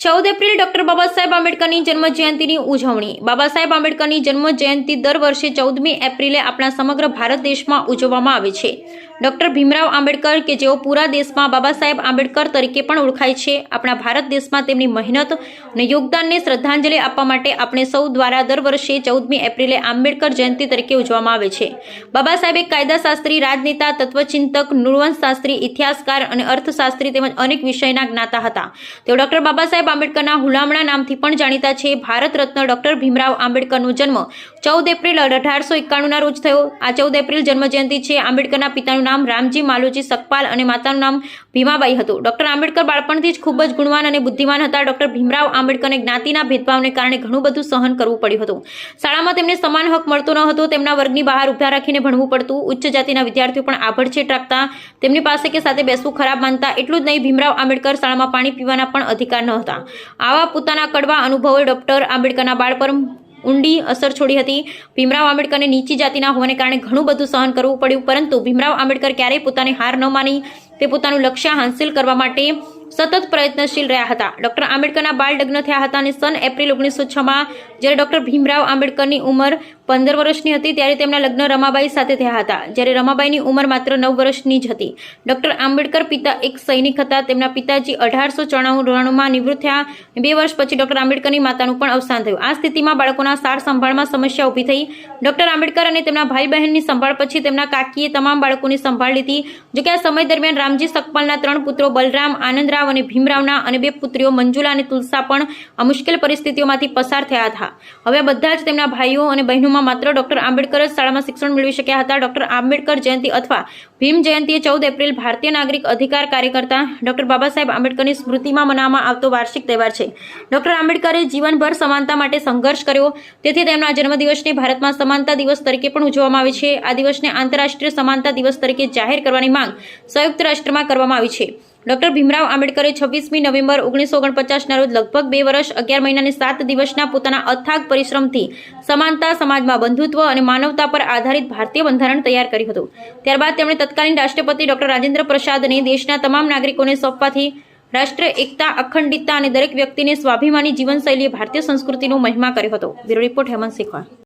14 April doctor Baba Saheb આંબેડકરની જન્મ જયંતિની ઉજવણી। બાબા સાહેબ આંબેડકરની જન્મ જયંતિ દર વર્ષે 14મી એપ્રિલે આપણા સમગ્ર ભારત દેશમાં ઉજવવામાં આવે છે। ડોક્ટર ભીમરાવ આંબેડકર કે જેઓ પૂરા દેશમાં બાબા સાહેબ આંબેડકર તરીકે પણ ઓળખાય છે, આપણા ભારત દેશમાં તેમની મહેનત અને યોગદાનને શ્રદ્ધાંજલિ આપવા માટે આપણે સૌ દ્વારા દર વર્ષે 14મી એપ્રિલે આંબેડકર જયંતિ તરીકે ઉજવવામાં આવે છે। બાબા સાહેબ એક કાયદાશાસ્ત્રી, રાજનેતા, તત્વચિંતક, નૃવંશશાસ્ત્રી, ઇતિહાસકાર અને અર્થશાસ્ત્રી તેમજ અનેક વિષયના જ્ઞાતા હતા। તેઓ ડોક્ટર બાબા સાહેબ આંબેડકરના હુલામણા નામથી પણ જાણીતા છે। ભારત રત્ન ડોક્ટર ભીમરાવ આંબેડકરનો જન્મ 14 એપ્રિલ 1891ના રોજ થયો। આ 14 એપ્રિલ જન્મ જયંતિ છે। આંબેડકરના પિતાનું નામ રામજી માલોજી સકપાલ અને માતાનું નામ ભીમાબાઈ હતું। ડોક્ટર આંબેડકર બાળપણથી જ ખૂબ જ ગુણવાન અને બુદ્ધિમાન હતા। ડોક્ટર ભીમરાવ આંબેડકરને જ્ઞાતિના ભેદભાવને કારણે ઘણું બધું સહન કરવું પડ્યું હતું। શાળામાં તેમને સમાન હક મળતો ન હતો। તેમના વર્ગની બહાર ઉભા રાખીને ભણવું પડતું। ઉચ્ચ જાતિના વિદ્યાર્થીઓ પણ આભડછેટ રાખતા, તેમની પાસે કે સાથે બેસવું ખરાબ માનતા। એટલું જ નહીં, ભીમરાવ આંબેડકર શાળામાં પાણી પીવાના પણ અધિકાર ન હતા। આવા પોતાના કડવા અનુભવોએ ડોક્ટર આંબેડકરના બાળ પર ઊંડી અસર છોડી હતી। ભીમરાવ આંબેડકરને નીચી જાતિના હોવાને કારણે ઘણું બધું સહન કરવું પડ્યું, પરંતુ ભીમરાવ આંબેડકર ક્યારેય પોતાની હાર ન માની તે પોતાનું લક્ષ્ય હાંસિલ કરવા માટે સતત પ્રયત્નશીલ રહ્યા હતા। ડોક્ટર આંબેડકરના બાળ લગ્ન થયા હતા અને સન એપ્રિલ 1906માં જ્યારે ડોક્ટર ભીમરાવ આંબેડકરની ઉંમર 15 વર્ષની હતી ત્યારે તેમના લગ્ન રમાબાઈ સાથે થયા હતા, જ્યારે રમાબાઈની ઉંમર માત્ર 9 વર્ષની જ હતી। ડોક્ટર આંબેડકર પિતા એક સૈનિક હતા। તેમના પિતાજી 1894માં નિવૃત્ત થયા। 2 વર્ષ પછી ડોક્ટર આંબેડકરની માતાનું પણ અવસાન થયું। આ સ્થિતિમાં બાળકોના સાર સંભાળમાં સમસ્યા ઊભી થઈ। ડોક્ટર આંબેડકર અને તેમના ભાઈ બહેનની સંભાળ પછી તેમના કાકીએ તમામ બાળકોની સંભાળ લીધી। જોકે આ સમય દરમિયાન રામજી સકપાલના 3 પુત્રો બલરામ, આનંદરાવ અને ભીમરાવના અને 2 પુત્રીઓ મંજુલા અને તુલસા પણ આ મુશ્કેલ પરિસ્થિતિઓમાંથી પસાર થયા હતા। હવે બધા જ તેમના ભાઈઓ અને બહેનોમાં માત્ર ડોક્ટર આંબેડકર જ શાળામાં શિક્ષણ મેળવી શક્યા હતા। ડોક્ટર આંબેડકર જયંતિ અથવા ભીમ જયંતિ 14 એપ્રિલ ભારતીય નાગરિક અધિકાર કાર્યકર્તા ડોક્ટર બાબા સાહેબ આંબેડકરની સ્મૃતિમાં મનાવવામાં આવતો વાર્ષિક તહેવાર છે। ડોક્ટર આંબેડકરે જીવનભર સમાનતા માટે સંઘર્ષ કર્યો, તેથી તેમના જન્મદિવસને ભારતમાં સમાનતા દિવસ તરીકે પણ ઉજવવામાં આવે છે। આ દિવસને આંતરરાષ્ટ્રીય સમાનતા દિવસ તરીકે જાહેર કરવાની માંગ સંયુક્ત રાષ્ટ્રમાં કરવામાં આવી છે। ડોક્ટર ભીમરાવ આંબેડકરે 26મી નવેમ્બર 1949ના રોજ લગભગ 2 વર્ષ 11 મહિના અને 7 દિવસના પોતાના અથાગ પરિશ્રમથી સમાનતા, સમાજમાં બંધુત્વ અને માનવતા પર આધારિત ભારતીય બંધારણ તૈયાર કર્યું હતું। ત્યારબાદ તેમણે તત્કાલીન રાષ્ટ્રપતિ ડોક્ટર રાજેન્દ્ર પ્રસાદને દેશના તમામ નાગરિકોને સોંપવાથી રાષ્ટ્ર એકતા, અખંડિતતા અને દરેક વ્યક્તિને સ્વાભિમાની જીવનશૈલીએ ભારતીય સંસ્કૃતિનો મહિમા કર્યો હતો। Bureau report, Hemant Shekhwa.